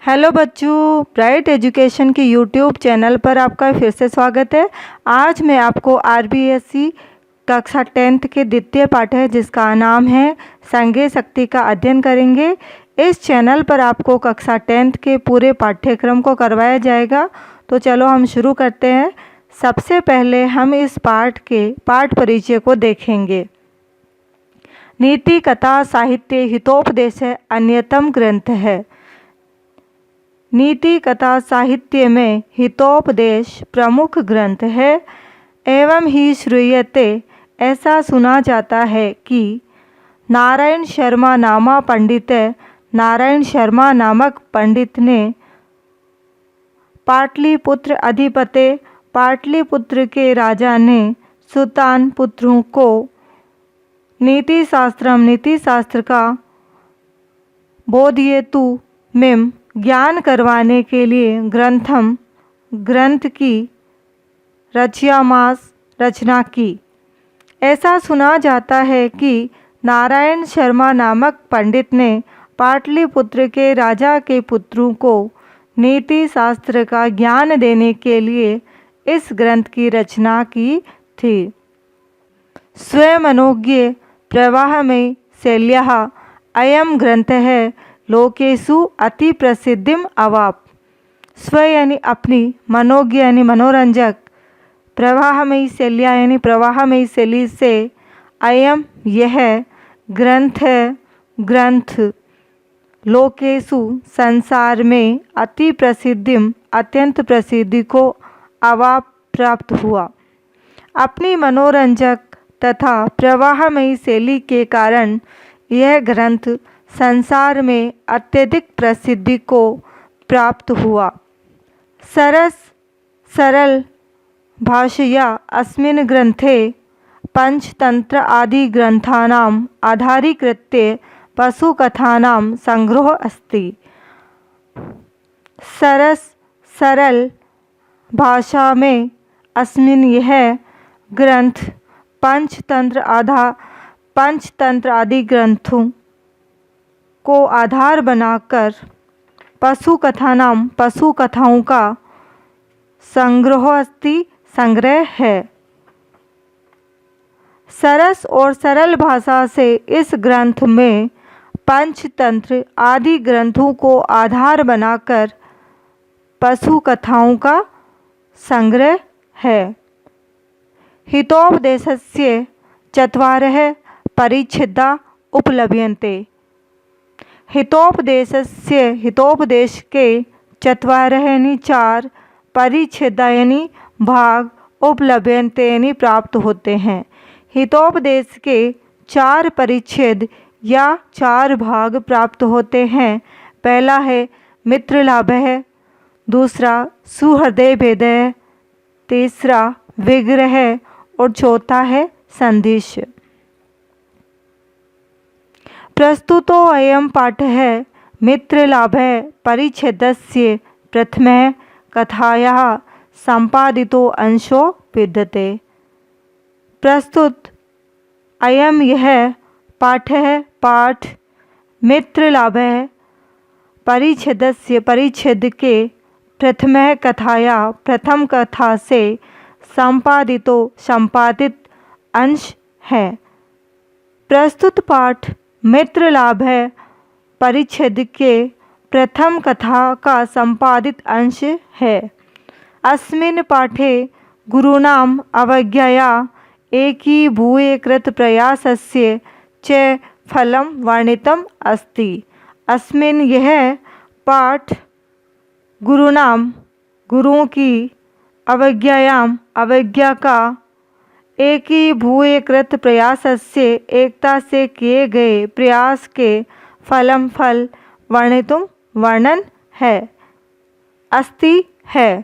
Hello बच्चों, bright education की YouTube channel पर आपका फिर से स्वागत है। आज मैं आपको आरबीएसई कक्षा 10th के द्वितीय पाठ है जिसका नाम है संज्ञेय शक्ति का अध्ययन करेंगे। इस चैनल पर आपको कक्षा 10th के पूरे पाठ्यक्रम को करवाया जाएगा। तो चलो हम शुरू करते हैं। सबसे पहले हम इस पाठ के पाठ परिचय को देखेंगे। नीति कथा साहित्य हितोपदेश अन्यतम ग्रंथ है। नीति कथा साहित्य में हितोपदेश प्रमुख ग्रंथ है। एवं ही श्रूयते, ऐसा सुना जाता है कि नारायण शर्मा नामक पंडित ने पाटलिपुत्र अधिपते पाटलिपुत्र के राजा ने सुल्तान पुत्रों को नीति शास्त्र का बोधयेतु में ज्ञान करवाने के लिए ग्रंथ की रचना की। ऐसा सुना जाता है कि नारायण शर्मा नामक पंडित ने पाटलिपुत्र के राजा के पुत्रों को नीति शास्त्र का ज्ञान देने के लिए इस ग्रंथ की रचना की थी। स्वमनोज्ञ प्रवाहमयी शैल्याः अयम ग्रंथ है लोकेषु अति प्रसिद्धिम अवाप। स्व यानी अपनी, मनोज्ञ यानी मनोरंजक, प्रवाहमयी शैल्या यानी प्रवाहमयी शैली से, अयम यह ग्रंथ लोकेषु संसार में अति प्रसिद्धिम अत्यंत प्रसिद्धि को अवाप प्राप्त हुआ। अपनी मनोरंजक तथा प्रवाहमयी शैली के कारण यह ग्रंथ संसार में अत्यधिक प्रसिद्धि को प्राप्त हुआ। सरल भाषया अस्मिन् ग्रंथे पंचतंत्र आदि ग्रंथानाम् आधारीकृत्य पशुकथानां संग्रह अस्ति। सरल भाषा में अस्मिन् यह ग्रंथ पंचतंत्र आदि ग्रंथों को आधार बनाकर पशुकथाओं का संग्रह है। सरस और सरल भाषा से इस ग्रंथ में पंचतंत्र आदि ग्रंथों को आधार बनाकर पशुकथाओं का संग्रह है। हितोपदेशस्य चत्वारः परिच्छेदा उपलभ्यन्ते। हितोपदेश के चत्वारः यानी 4 परिच्छेदा यानी भाग उपलभ्यन्ते यानी प्राप्त होते हैं। हितोपदेश के 4 परिच्छेद या 4 भाग प्राप्त होते हैं। पहला है मित्रलाभः, दूसरा सुहृदय भेदः, तीसरा विग्रह और चौथा है संदेश। प्रस्तुतो अयं पाठः मित्रलाभः परिच्छेदस्य प्रथमः कथायाः संपादितो अंशो विद्यते। प्रस्तुत अयं यह पाठ मित्रलाभः परिच्छेद के प्रथम कथा से संपादित अंश है। प्रस्तुत पाठ मित्रलाभः परिच्छेद के प्रथम कथा का संपादित अंश है। अस्मिन् पाठे गुरूणाम् अवज्ञया एकीभूय प्रयासस्य च फलं वर्णितम् अस्ति। अस्मिन् यह पाठ गुरुओं की अवज्ञा का एकीभूयकृत प्रयासस्य एकता से किए गए प्रयास के फल वर्णन है अस्ति है।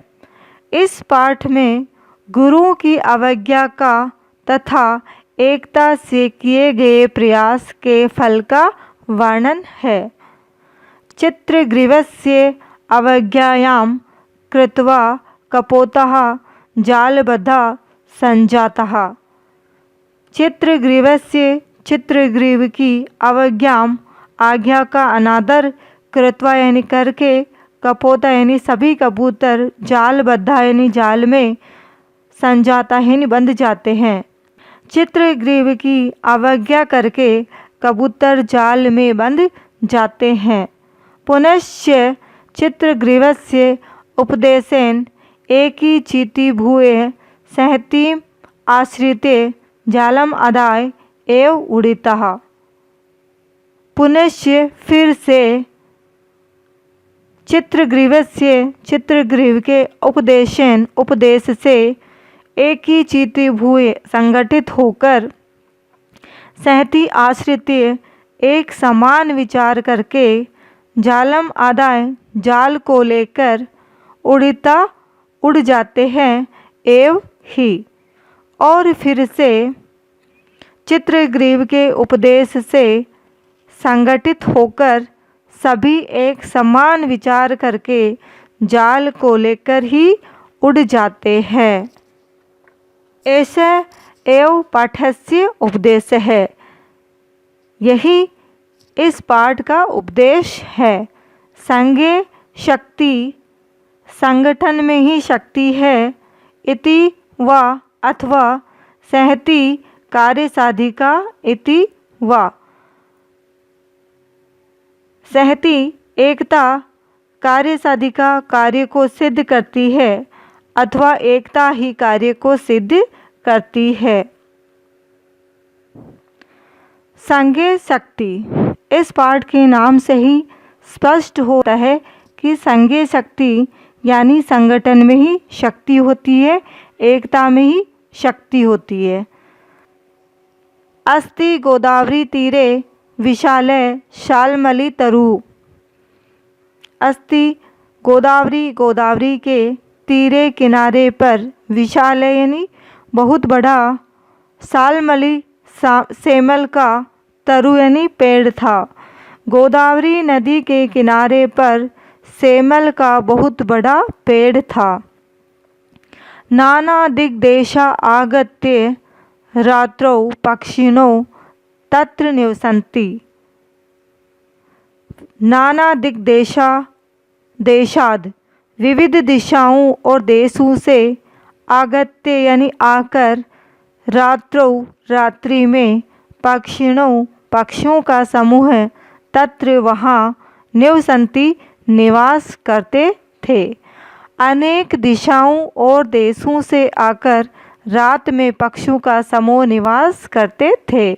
इस पाठ में गुरुओं की अवज्ञा का तथा एकता से किए गए प्रयास के फल का वर्णन है। चित्रग्रीवस्य अवज्ञायां कृत्वा कपोतः जालबद्धः संजातः। चित्रग्रीव की आज्ञा का अनादर कृत्वा यानी करके कपोता यानी सभी कबूतर जालबद्धा यानी जाल में संजाता यानी बंध जाते हैं। चित्रग्रीव की अवज्ञा करके कबूतर जाल में बंध जाते हैं। पुनश्च चित्रग्रीवस्य उपदेशेन एकीचीति भूये सहतीम आश्रिते जालम आदाय एव उड़ितः। पुनश्च फिर से चित्रग्रीव के उपदेश से एक ही चित्त भूये संगठित होकर सहती आश्रित एक समान विचार करके जालम आदाय जाल को लेकर उड़ जाते हैं एव ही। और फिर से चित्रग्रीव के उपदेश से संगठित होकर सभी एक समान विचार करके जाल को लेकर ही उड़ जाते हैं। ऐसा एव पाठस्य उपदेश है। यही इस पाठ का उपदेश है। संगे शक्ति संगठन में ही शक्ति है। इति वा अथवा सहति कार्य साधिका इति वा। सहति एकता कार्य साधिका कार्य को सिद्ध करती है अथवा एकता ही कार्य को सिद्ध करती है। संगे शक्ति इस पाठ के नाम से ही स्पष्ट होता है कि संगे शक्ति यानी संगठन में ही शक्ति होती है, एकता में ही शक्ति होती है। अस्ति गोदावरी तीरे विशालय शालमली तरु। अस्ति गोदावरी के तीरे किनारे पर विशालय यानी बहुत बड़ा शालमली सेमल का तरु यानी पेड़ था। गोदावरी नदी के किनारे पर सेमल का बहुत बड़ा पेड़ था। नाना दिग्देशा आगत्य रात्रौ पक्षिणो तत्र निवसन्ति। नाना देशाद विविध दिशाओं और देशों से आगत्य यानी आकर रात्रि में पक्षियों का समूह तत्र वहाँ निवसन्ति निवास करते थे। अनेक दिशाओं और देशों से आकर रात में पक्षियों का समूह निवास करते थे।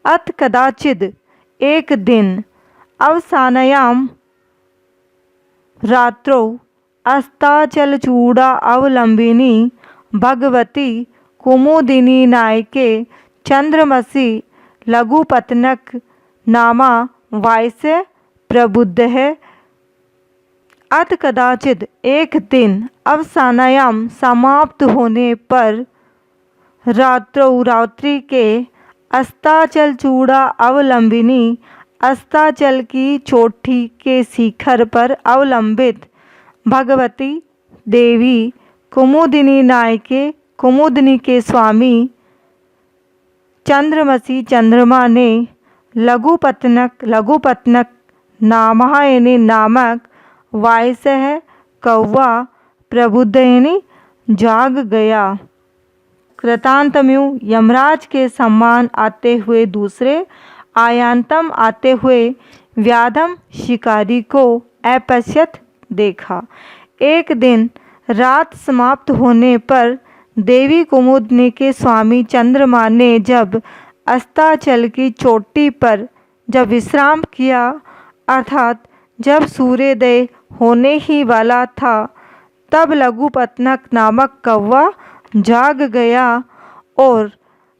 अत कदाचिद एक दिन अवसानयाम रात्रौ अस्ताचलचूड़ा अवलंबिनी भगवती कुमुदिनी नायके चंद्रमसी लघुपत्नक नामा वायसे प्रबुद्ध है। अत कदाचित एक दिन अवसानयाम समाप्त होने पर रात्रि के अस्ताचल चूड़ा अवलंबिनी अस्ताचल की चोटी के शिखर पर अवलंबित भगवती देवी कुमुदिनी नायके कुमुदिनी के स्वामी चंद्रमसी चंद्रमा ने लघुपत्नक नामायनी नामक वायसह कौवा प्रबुद्ध यानी जाग गया। कृतांतम्यु यमराज के सम्मान आते हुए दूसरे आयांतम आते हुए व्याधम शिकारी को अपश्यत देखा। एक दिन रात समाप्त होने पर देवी कुमुदिनी के स्वामी चंद्रमा ने जब अस्ताचल की चोटी पर जब विश्राम किया अर्थात जब सूर्योदय होने ही वाला था तब लघुपत्नक नामक कौवा जाग गया और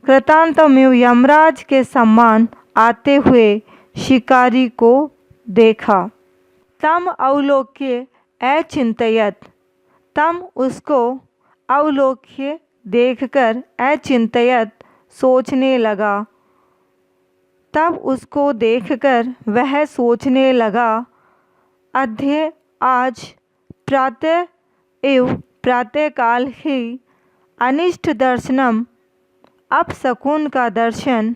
कृतांतम्यु यमराज के सम्मान आते हुए शिकारी को देखा। तम अवलोक्य अचिंतयत तम उसको अवलोक्य देखकर अचिंतयत सोचने लगा। तब उसको देखकर वह सोचने लगा अद्य आज प्रातःकाल ही अनिष्ट दर्शनम अपशकुन का दर्शन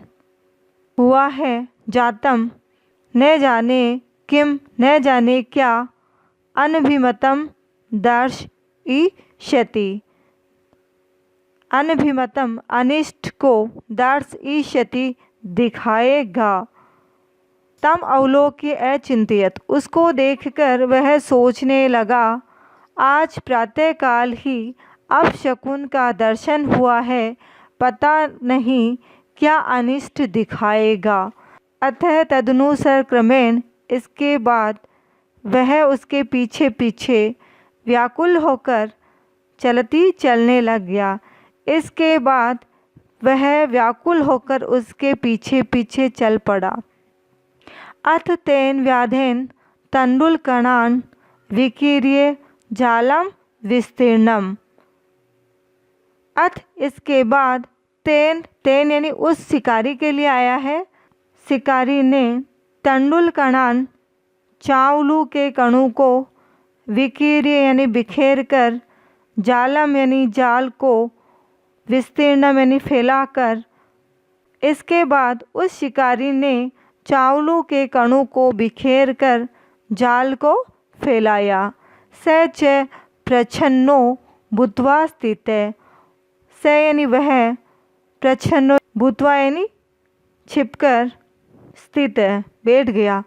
हुआ है। जातम न जाने किम न जाने क्या अनभिमतं दर्शयिष्यति। अनभिमतं अनिष्ट को दर्शयिष्यति दिखाएगा। तम अवलोक्य अचिंत्यत, उसको देखकर वह सोचने लगा, आज प्रातःकाल ही अपशकुन का दर्शन हुआ है, पता नहीं क्या अनिष्ट दिखाएगा। अतः तदनुसार क्रमेण इसके बाद वह उसके पीछे पीछे व्याकुल होकर चलने लग गया। इसके बाद वह व्याकुल होकर उसके पीछे पीछे चल पड़ा। अथ तेन व्याधेन तंडुलकणान् विकीर्य जालम विस्तीर्णम। अथ इसके बाद तेन यानी उस शिकारी के लिए आया है। शिकारी ने तंडुलकणान् चावलू के कणों को विकीर्य यानी बिखेर कर, जालम यानी जाल को, विस्तीर्णम यानी फैलाकर। इसके बाद उस शिकारी ने चावलों के कणों को बिखेर कर जाल को फैलाया। स च प्रच्छन्नो भूत्वा स्थित है। स यानी वह, प्रच्छन्नो भूत्वा यानी छिपकर, स्थित है बैठ गया,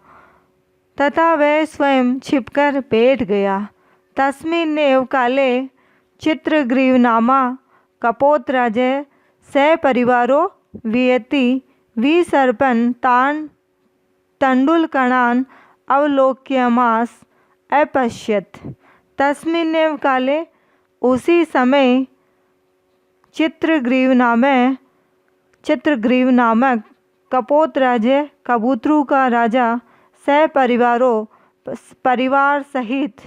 तथा वह स्वयं छिपकर बैठ गया। तस्मिन्नेव काले चित्रग्रीवनामा कपोतराजः सपरिवारो वियति विसर्पन् तान् तण्डुलकणान् अवलोक्यमास अपश्यत्। तस्मिन्नेव काले, उसी समय, चित्रग्रीव नामक कपोतराज, कबूतरों का राजा, सपरिवारों परिवार सहित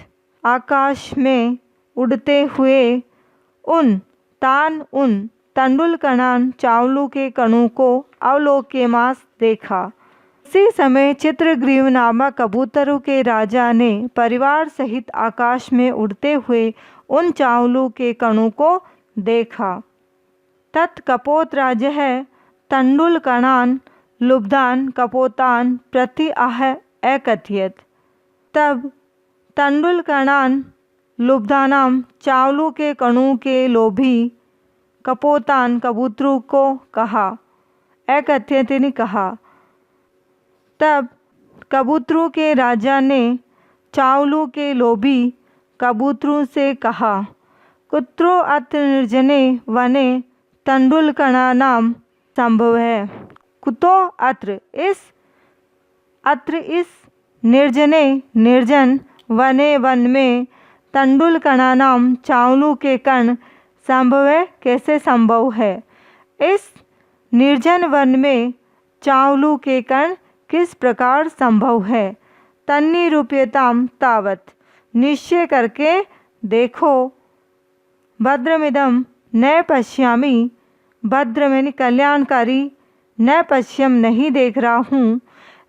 आकाश में उड़ते हुए उन तण्डुलकणान् चावलों के कणों को अवलोक्यमास देखा। उसी समय चित्रग्रीव नामक कबूतरों के राजा ने परिवार सहित आकाश में उड़ते हुए उन चावलों के कणों को देखा। तत्कपोतराजः तण्डुलकणान् लुब्धान् कपोतान् प्रति आह अकथयत्। तब तण्डुलकणान् लुब्धानां चावलों के कणों के लोभी कपोतान कबूतरों को कहा, अकथयत ने कहा। तब कबूतरों के राजा ने चावलों के लोभी कबूतरों से कहा, कुत्रो अत्र निर्जने वने तण्डुलकणानां संभव है। कुतो अत्र इस निर्जने निर्जन वने वन में तण्डुलकणानां चावलों के कण संभव है, कैसे संभव है। इस निर्जन वन में चावलों के कण किस प्रकार संभव है। तन्निरूप्यताम तावत, निश्चय करके देखो। भद्रमिदम न पश्यामि, भद्र यानी कल्याणकारी, न पश्यम नहीं देख रहा हूँ,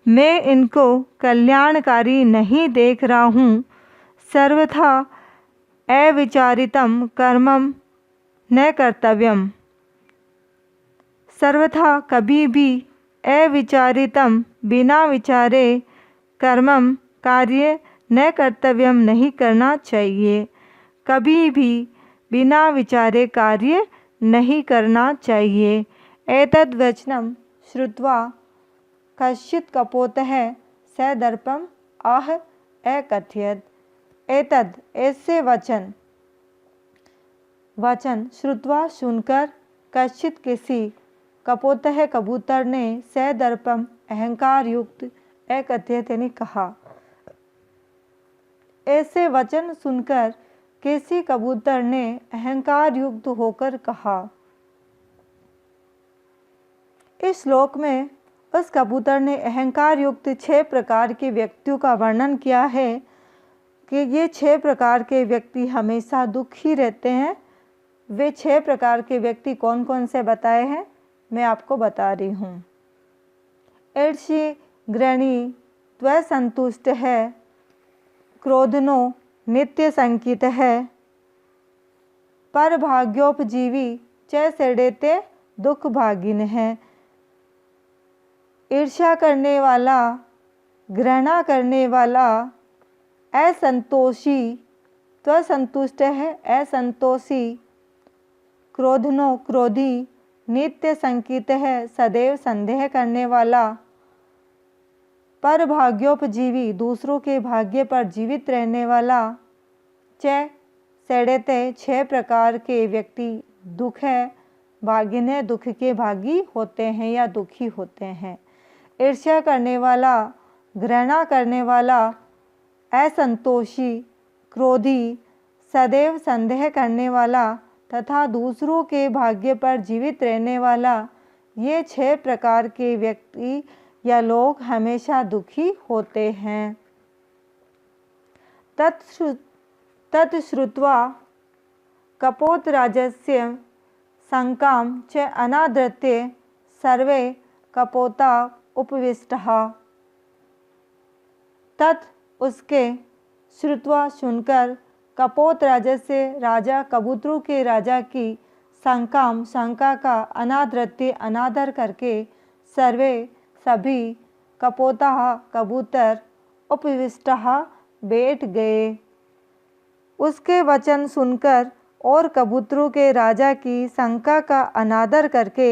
मैं इनको कल्याणकारी नहीं देख रहा हूँ। सर्वथा अविचारितम कर्मम न कर्तव्यम, सर्वथा कभी भी अविचारितम बिना विचारे कर्मम कार्य न कर्तव्यम नहीं करना चाहिए। कभी भी बिना विचारे कार्य नहीं करना चाहिए। एतद् वचनं श्रुत्वा कश्चित् कपोतः सदर्पम् आह अकथयत्। एतद् ऐसे वचन श्रुत्वा सुनकर कश्चित् किसी कपोतः कबूतर ने सदर्पम अहंकार युक्त अकथयत यानी कहा। ऐसे वचन सुनकर किसी कबूतर ने अहंकार युक्त होकर कहा। इस श्लोक में उस कबूतर ने अहंकार युक्त 6 प्रकार के व्यक्तियों का वर्णन किया है कि ये 6 प्रकार के व्यक्ति हमेशा दुखी रहते हैं। वे 6 प्रकार के व्यक्ति कौन कौन से बताए हैं, मैं आपको बता रही हूँ। ईर्ष्यि ग्रणी त्वसंतुष्ट है, क्रोधनो नित्य संकित है, परभाग्योपजीवी च सेडेते दुख भागिन है। ईर्ष्या करने वाला, घृणा करने वाला, असंतोषी त्वसंतुष्ट है, असंतोषी, क्रोधनो क्रोधी, नित्य संकित है, सदैव संदेह करने वाला, पर भाग्योपजीवी, दूसरों के भाग्य पर जीवित रहने वाला, च सेड़ते, 6 प्रकार के व्यक्ति दुख है भागिने, दुख के भागी होते हैं या दुखी होते हैं। ईर्ष्या करने वाला, घृणा करने वाला, असंतोषी, क्रोधी, सदैव संदेह करने वाला तथा दूसरों के भाग्य पर जीवित रहने वाला, ये 6 प्रकार के व्यक्ति या लोग हमेशा दुखी होते हैं। तत्श्रुत्वा कपोतराजस्य शंकां च अनादृत्य सर्वे कपोता उपविष्टः। तत् उसके, श्रुत्वा सुनकर, कपोतराज से राजा कबूतरों के राजा की, शंकाम शंका का, अनादृत्य अनादर करके, सर्वे सभी, कपोताः कबूतर, उपविष्टः बैठ गए। उसके वचन सुनकर और कबूतरों के राजा की शंका का अनादर करके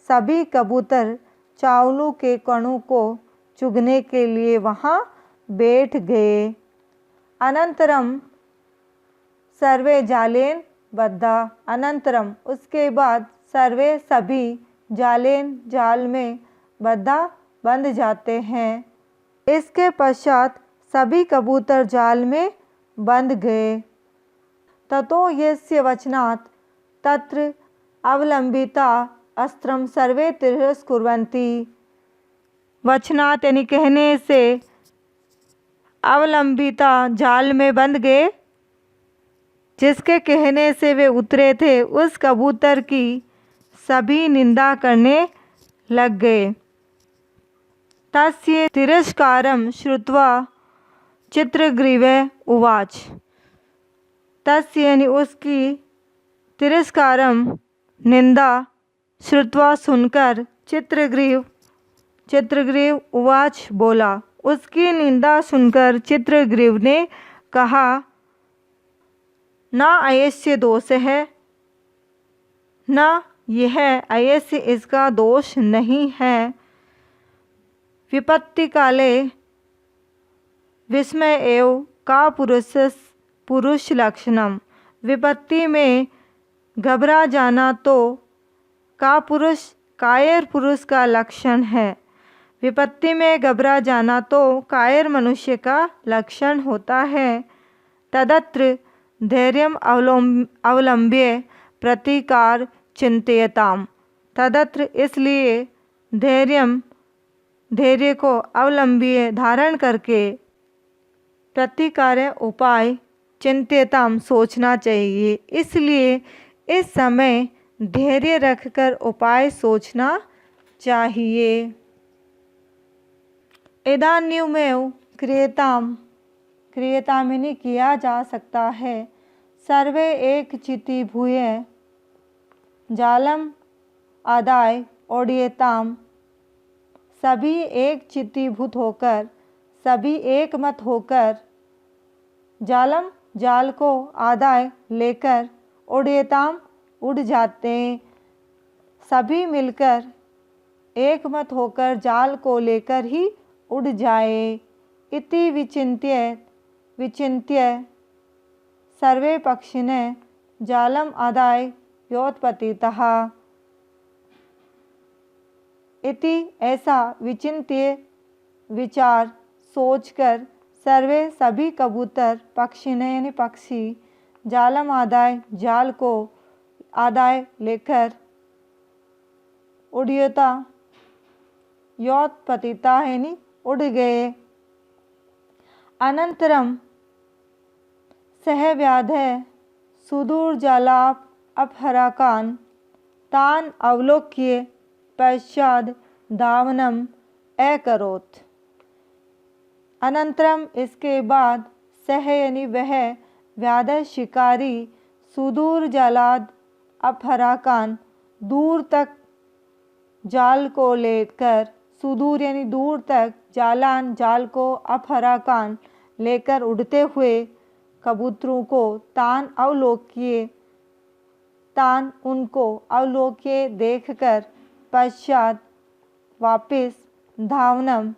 सभी कबूतर चावलों के कणों को चुगने के लिए वहाँ बैठ गए। अनंतरम सर्वे जालेन बद्धा, अनंतरम उसके बाद, सर्वे सभी, जालेन जाल में, बद्धा बंध जाते हैं। इसके पश्चात सभी कबूतर जाल में बंध गए। ततो यस्य वचनात् तत्र अवलंबिता अस्त्रम सर्वे तिरस्कुर्वन्ति। वचनात् यानी कहने से, अवलंबिता जाल में बंध गए, जिसके कहने से वे उतरे थे, उस कबूतर की सभी निंदा करने लग गए। तस्य तिरस्कारं श्रुत्वा चित्रग्रीवः उवाच। तस्य यानी उसकी, तिरस्कारम निंदा, श्रुत्वा सुनकर, चित्रग्रीव उवाच बोला। उसकी निंदा सुनकर चित्रग्रीव ने कहा, न अयस्य दोष है, न यह अयस्य इसका दोष नहीं है। विपत्ति काले विस्मय एव का पुरुष लक्षणम। विपत्ति में घबरा जाना तो कायर पुरुष का लक्षण है। विपत्ति में घबरा जाना तो कायर मनुष्य का लक्षण होता है। तदत्र धैर्यम अवलंब्य प्रतिकार चिंतयताम। तदत्र इसलिए, धैर्य को अवलंब्य धारण करके, प्रतिकार उपाय, चिंतयताम सोचना चाहिए। इसलिए इस समय धैर्य रखकर उपाय सोचना चाहिए। इदानीमेव क्रियतामिनी किया जा सकता है। सर्वे एक चिति भूय जालम आदाय ओडियताम। सभी एक चित्तीभूत होकर, सभी एक मत होकर, जालम जाल को, आदाय लेकर, ओडियताम उड़ जाते। सभी मिलकर एक मत होकर जाल को लेकर ही उड़ जाए। इति विचिन्त्य सर्वे पक्षिणः जालम आदाय योत्पतितः। इति ऐसा, विचिन्त्य विचार सोचकर, सर्वे सभी कबूतर, पक्षिणः यानी पक्षी, जालम आदाय जाल को, आदाय लेकर, उड़ियता योत्पतिता यानी उड़ गए। अनंतरम सहव्याधः सुदूर जालाप अपहराकान तान अवलोक्य पश्चाद धावनम अकरोत्। अनंतरम इसके बाद, सह यानी वह, व्याध शिकारी, सुदूर जालाद अपहराकान दूर तक जाल को लेकर, सुदूर यानी दूर तक, जालान जाल को, अपहराकान लेकर उड़ते हुए कबूतरों को तान उनको अवलोक्य देखकर पश्चात वापस धावनम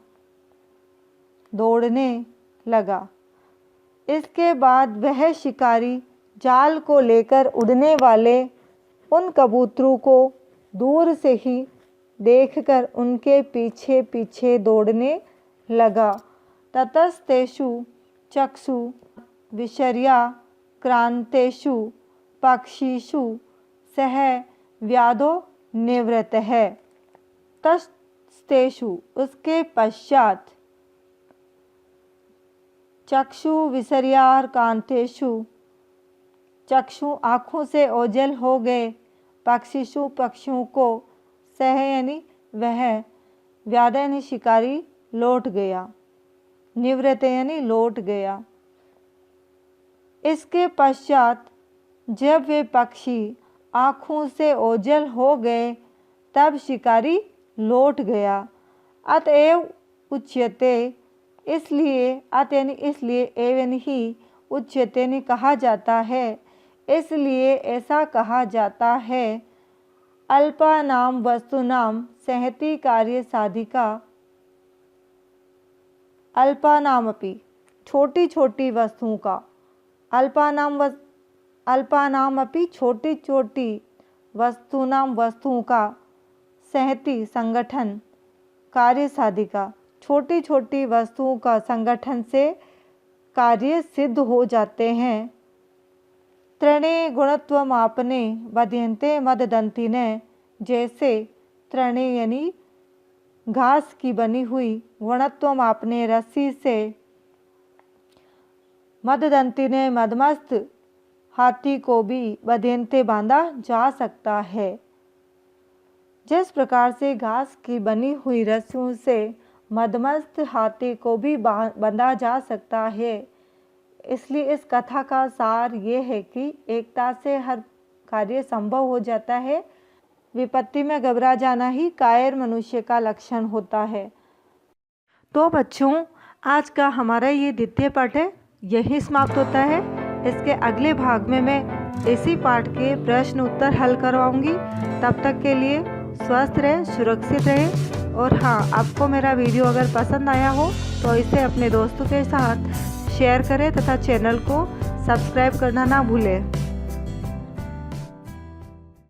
दौड़ने लगा। इसके बाद वह शिकारी जाल को लेकर उड़ने वाले उन कबूतरों को दूर से ही देखकर उनके पीछे पीछे दौड़ने लगा। ततस्तेषु चक्षु विशर्या क्रांतेषु पक्षिषु सह व्याधो निवृत्तः। ततस्तेषु उसके पश्चात चक्षु विसर्यार कांतेषु चक्षु आँखों से ओझल हो गए। पक्षिषु पक्षियों को सह यानी वह व्याध यानी शिकारी लौट गया। निवृत्त यानी लौट गया। इसके पश्चात जब वे पक्षी आँखों से ओझल हो गए तब शिकारी लौट गया। अतएव उच्यते इसलिए अत यानी इसलिए एवं ही उच्यते यानी कहा जाता है। इसलिए ऐसा कहा जाता है अल्पानाम वस्तुनाम सहति कार्य साधिका। अल्पानामपि छोटी छोटी वस्तुओं का अल्पानामपि छोटी छोटी वस्तुनाम वस्तुओं का सहति संगठन कार्य साधिका छोटी छोटी वस्तुओं का संगठन से कार्य सिद्ध हो जाते हैं। त्रणे गुणत्वमापने बध्यन्ते मददन्तिने जैसे त्रणे यानी घास की बनी हुई गुणत्वमापने रस्सी से मददन्तिने मदमस्त हाथी को भी बध्यन्ते बांधा जा सकता है। जिस प्रकार से घास की बनी हुई रस्सियों से मदमस्त हाथी को भी बांधा जा सकता है। इसलिए इस कथा का सार ये है कि एकता से हर कार्य संभव हो जाता है। विपत्ति में घबरा जाना ही कायर मनुष्य का लक्षण होता है। तो बच्चों, आज का हमारा ये द्वितीय पाठ है यही समाप्त होता है। इसके अगले भाग में मैं इसी पाठ के प्रश्न उत्तर हल करवाऊंगी। तब तक के लिए स्वस्थ रहें, सुरक्षित रहें। और हाँ, आपको मेरा वीडियो अगर पसंद आया हो तो इसे अपने दोस्तों के साथ शेयर करें तथा चैनल को सब्सक्राइब करना ना भूलें।